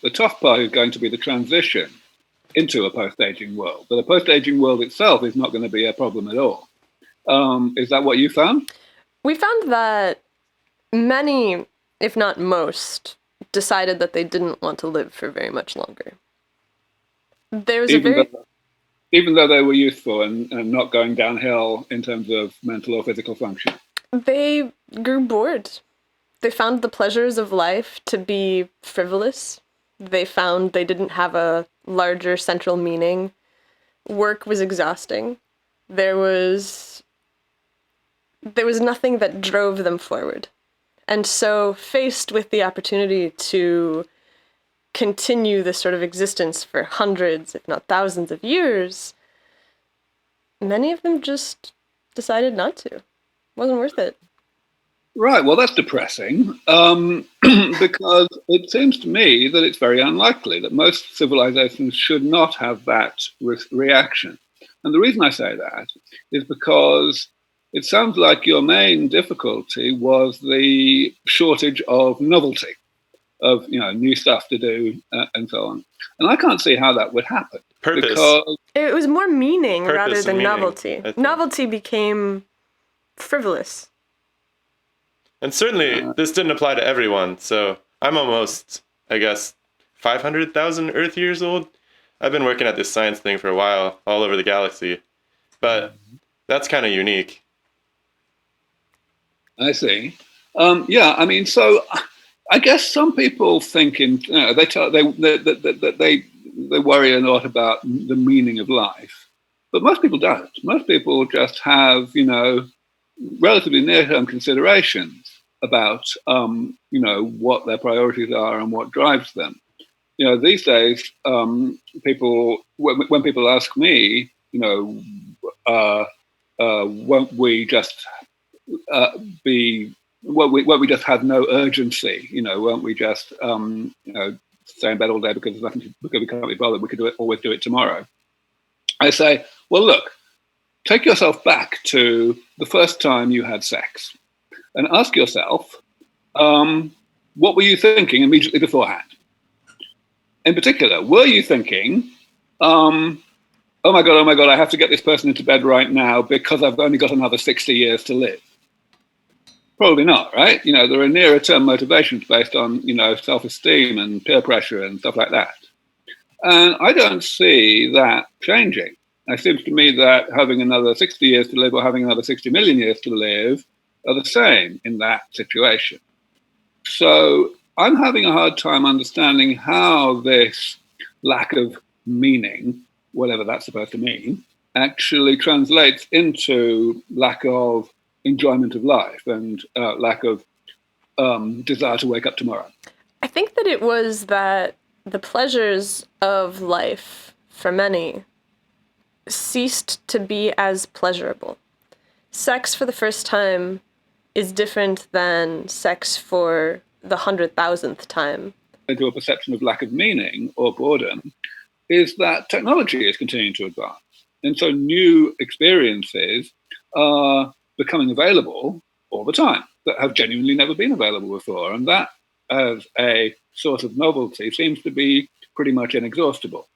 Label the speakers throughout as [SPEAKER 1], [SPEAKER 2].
[SPEAKER 1] The tough part is going to be the transition into a post-aging world. But the post-aging world itself is not going to be a problem at all. Is that what you found?
[SPEAKER 2] We found that many, if not most, decided that they didn't want to live for very much longer. There was
[SPEAKER 1] even though they were youthful and not going downhill in terms of mental or physical function.
[SPEAKER 2] They grew bored. They found the pleasures of life to be frivolous. They found they didn't have a larger central meaning. Work was exhausting. There was nothing that drove them forward. And so, faced with the opportunity to continue this sort of existence for hundreds, if not thousands of years, many of them just decided not to. It wasn't worth it.
[SPEAKER 1] Right, well, that's depressing, because it seems to me that it's very unlikely that most civilizations should not have that reaction. And the reason I say that is because it sounds like your main difficulty was the shortage of novelty, of new stuff to do, and so on. And I can't see how that would happen.
[SPEAKER 3] Purpose.
[SPEAKER 1] Because
[SPEAKER 2] it was more meaning rather than
[SPEAKER 3] meaning,
[SPEAKER 2] novelty. Novelty became frivolous.
[SPEAKER 3] And certainly, this didn't apply to everyone. So I'm almost, I guess, 500,000 Earth years old. I've been working at this science thing for a while, all over the galaxy. But that's kind of unique.
[SPEAKER 1] I see. Yeah, I mean, so I guess some people think they worry a lot about the meaning of life, but most people don't. Most people just have, relatively near-term considerations about, what their priorities are and what drives them. These days, when people ask me, won't we just won't we just have no urgency? Won't we just stay in bed all day because we can't be bothered? We could always do it tomorrow. I say, well, look, take yourself back to the first time you had sex, and ask yourself, what were you thinking immediately beforehand? In particular, were you thinking, oh my God, I have to get this person into bed right now because I've only got another 60 years to live? Probably not, right? There are nearer term motivations based on, self-esteem and peer pressure and stuff like that. And I don't see that changing. It seems to me that having another 60 years to live or having another 60 million years to live are the same in that situation. So I'm having a hard time understanding how this lack of meaning, whatever that's supposed to mean, actually translates into lack of enjoyment of life and lack of desire to wake up tomorrow.
[SPEAKER 2] I think that it was that the pleasures of life, for many, ceased to be as pleasurable. Sex for the first time is different than sex for the 100,000th time.
[SPEAKER 1] Into a perception of lack of meaning or boredom is that technology is continuing to advance. And so new experiences are becoming available all the time that have genuinely never been available before. And that, as a source of novelty, seems to be pretty much inexhaustible.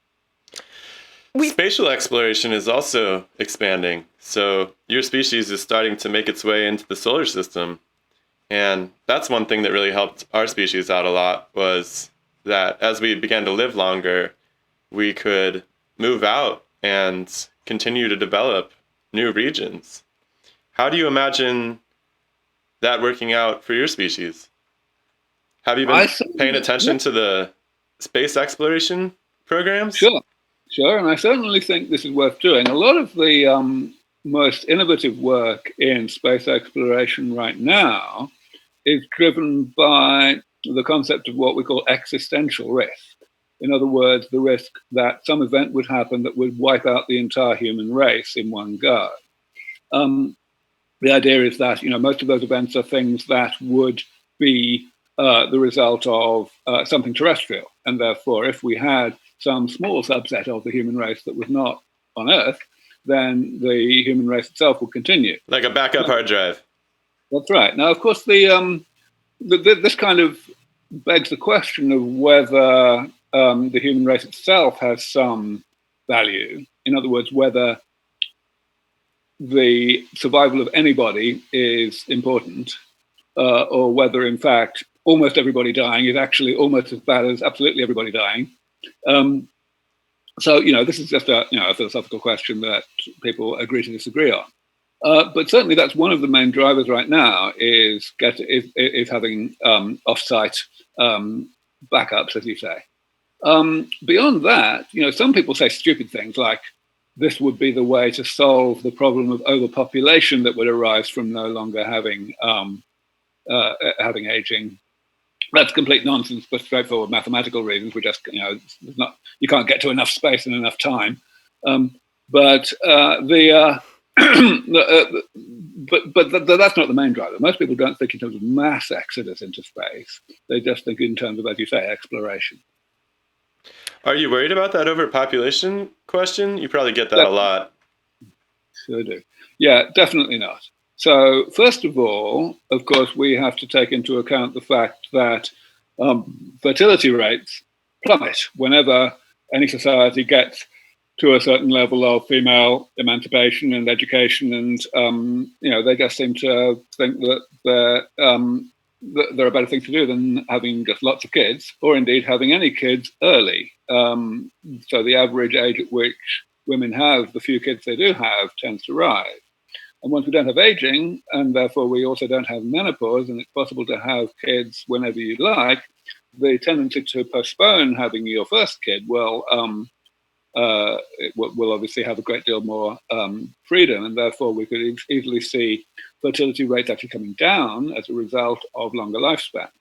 [SPEAKER 3] Spatial exploration is also expanding. So your species is starting to make its way into the solar system. And that's one thing that really helped our species out a lot, was that as we began to live longer, we could move out and continue to develop new regions. How do you imagine that working out for your species? Have you been paying attention to the space exploration programs?
[SPEAKER 1] Sure, and I certainly think this is worth doing. A lot of the most innovative work in space exploration right now is driven by the concept of what we call existential risk. In other words, the risk that some event would happen that would wipe out the entire human race in one go. The idea is that most of those events are things that would be the result of something terrestrial, and therefore, if we had some small subset of the human race that was not on Earth, then the human race itself will continue.
[SPEAKER 3] Like a backup hard drive.
[SPEAKER 1] That's right. Now, of course, this kind of begs the question of whether the human race itself has some value. In other words, whether the survival of anybody is important, or whether, in fact, almost everybody dying is actually almost as bad as absolutely everybody dying. So, this is just a philosophical question that people agree to disagree on. But certainly, that's one of the main drivers right now is having off-site backups, as you say. Beyond that, some people say stupid things like this would be the way to solve the problem of overpopulation that would arise from no longer having aging. That's complete nonsense for straightforward mathematical reasons. We're just, you can't get to enough space in enough time. But that's not the main driver. Most people don't think in terms of mass exodus into space. They just think in terms of, as you say, exploration.
[SPEAKER 3] Are you worried about that overpopulation question? You probably get that a lot.
[SPEAKER 1] Sure do. Yeah, definitely not. So first of all, of course, we have to take into account the fact that fertility rates plummet whenever any society gets to a certain level of female emancipation and education, and they just seem to think that there are better things to do than having just lots of kids, or indeed having any kids early. So the average age at which women have the few kids they do have tends to rise. And once we don't have aging, and therefore we also don't have menopause, and it's possible to have kids whenever you like, the tendency to postpone having your first kid will obviously have a great deal more freedom, and therefore we could easily see fertility rates actually coming down as a result of longer lifespans.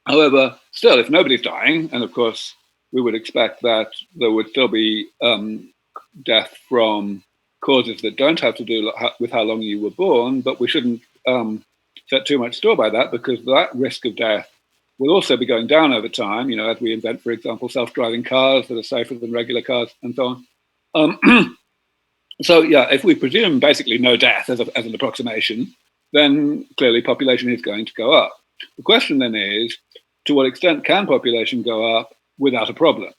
[SPEAKER 1] However, still, if nobody's dying, and of course we would expect that there would still be death from causes that don't have to do with how long you were born, but we shouldn't set too much store by that, because that risk of death will also be going down over time, as we invent, for example, self-driving cars that are safer than regular cars and so on. So, yeah, if we presume basically no death as an approximation, then clearly population is going to go up. The question then is, to what extent can population go up without a problem?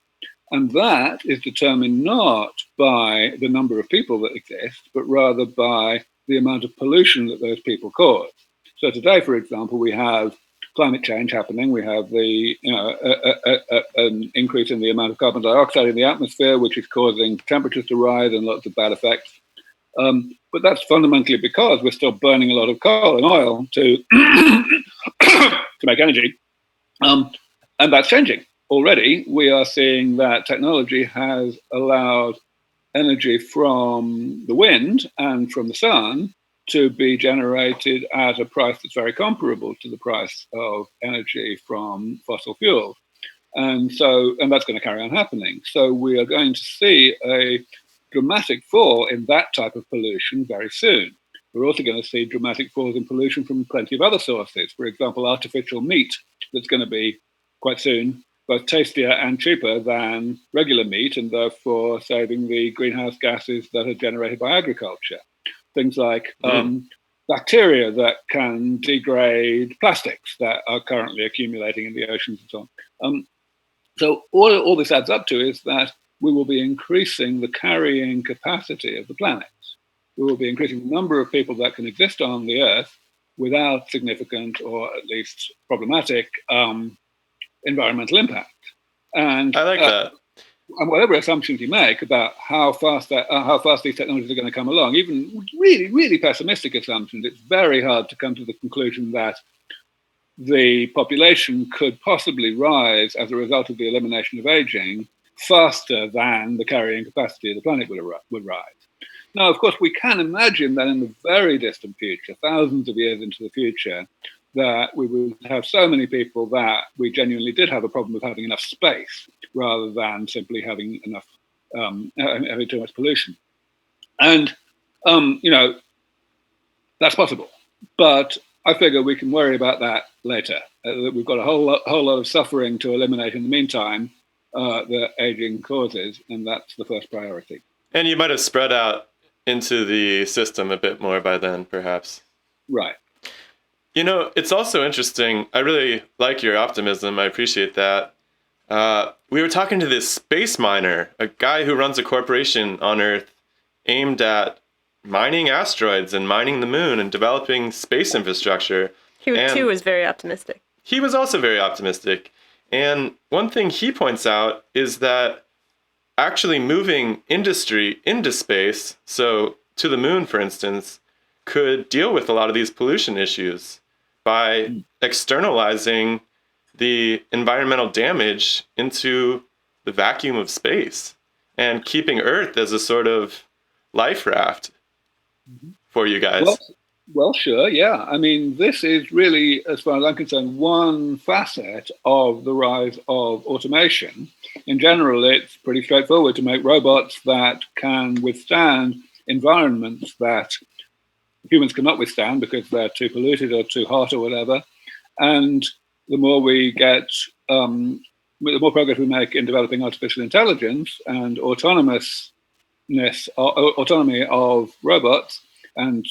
[SPEAKER 1] And that is determined not by the number of people that exist, but rather by the amount of pollution that those people cause. So today, for example, we have climate change happening. We have an increase in the amount of carbon dioxide in the atmosphere, which is causing temperatures to rise and lots of bad effects. But that's fundamentally because we're still burning a lot of coal and oil to make energy, and that's changing. Already, we are seeing that technology has allowed energy from the wind and from the sun to be generated at a price that's very comparable to the price of energy from fossil fuels. And that's going to carry on happening. So we are going to see a dramatic fall in that type of pollution very soon. We're also going to see dramatic falls in pollution from plenty of other sources. For example, artificial meat that's going to be quite soon both tastier and cheaper than regular meat, and therefore saving the greenhouse gases that are generated by agriculture. Things like bacteria that can degrade plastics that are currently accumulating in the oceans and so on. So all this adds up to is that we will be increasing the carrying capacity of the planet. We will be increasing the number of people that can exist on the Earth without significant, or at least problematic, environmental impact. And
[SPEAKER 3] I like that.
[SPEAKER 1] And whatever assumptions you make about how fast these technologies are going to come along, even really, really pessimistic assumptions, it's very hard to come to the conclusion that the population could possibly rise as a result of the elimination of aging faster than the carrying capacity of the planet would rise. Now, of course, we can imagine that in the very distant future, thousands of years into the future, that we would have so many people that we genuinely did have a problem of having enough space rather than simply having enough, having too much pollution. And, that's possible. But I figure we can worry about that later. We've got a whole lot of suffering to eliminate in the meantime that aging causes, and that's the first priority.
[SPEAKER 3] And you might have spread out into the system a bit more by then, perhaps.
[SPEAKER 1] Right.
[SPEAKER 3] It's also interesting. I really like your optimism. I appreciate that. We were talking to this space miner, a guy who runs a corporation on Earth aimed at mining asteroids and mining the moon and developing space infrastructure.
[SPEAKER 2] He
[SPEAKER 3] And
[SPEAKER 2] too was very optimistic.
[SPEAKER 3] he was also very optimistic. And one thing he points out is that actually moving industry into space, so to the moon, for instance, could deal with a lot of these pollution issues by externalizing the environmental damage into the vacuum of space and keeping Earth as a sort of life raft for you guys.
[SPEAKER 1] Well, sure, yeah. I mean, this is really, as far as I'm concerned, one facet of the rise of automation. In general, it's pretty straightforward to make robots that can withstand environments that humans cannot withstand because they're too polluted or too hot or whatever. And the more we get, the more progress we make in developing artificial intelligence and autonomy of robots and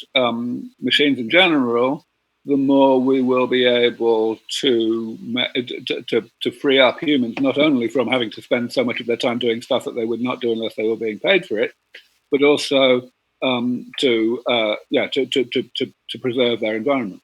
[SPEAKER 1] machines in general, the more we will be able to free up humans, not only from having to spend so much of their time doing stuff that they would not do unless they were being paid for it, but also to preserve their environment.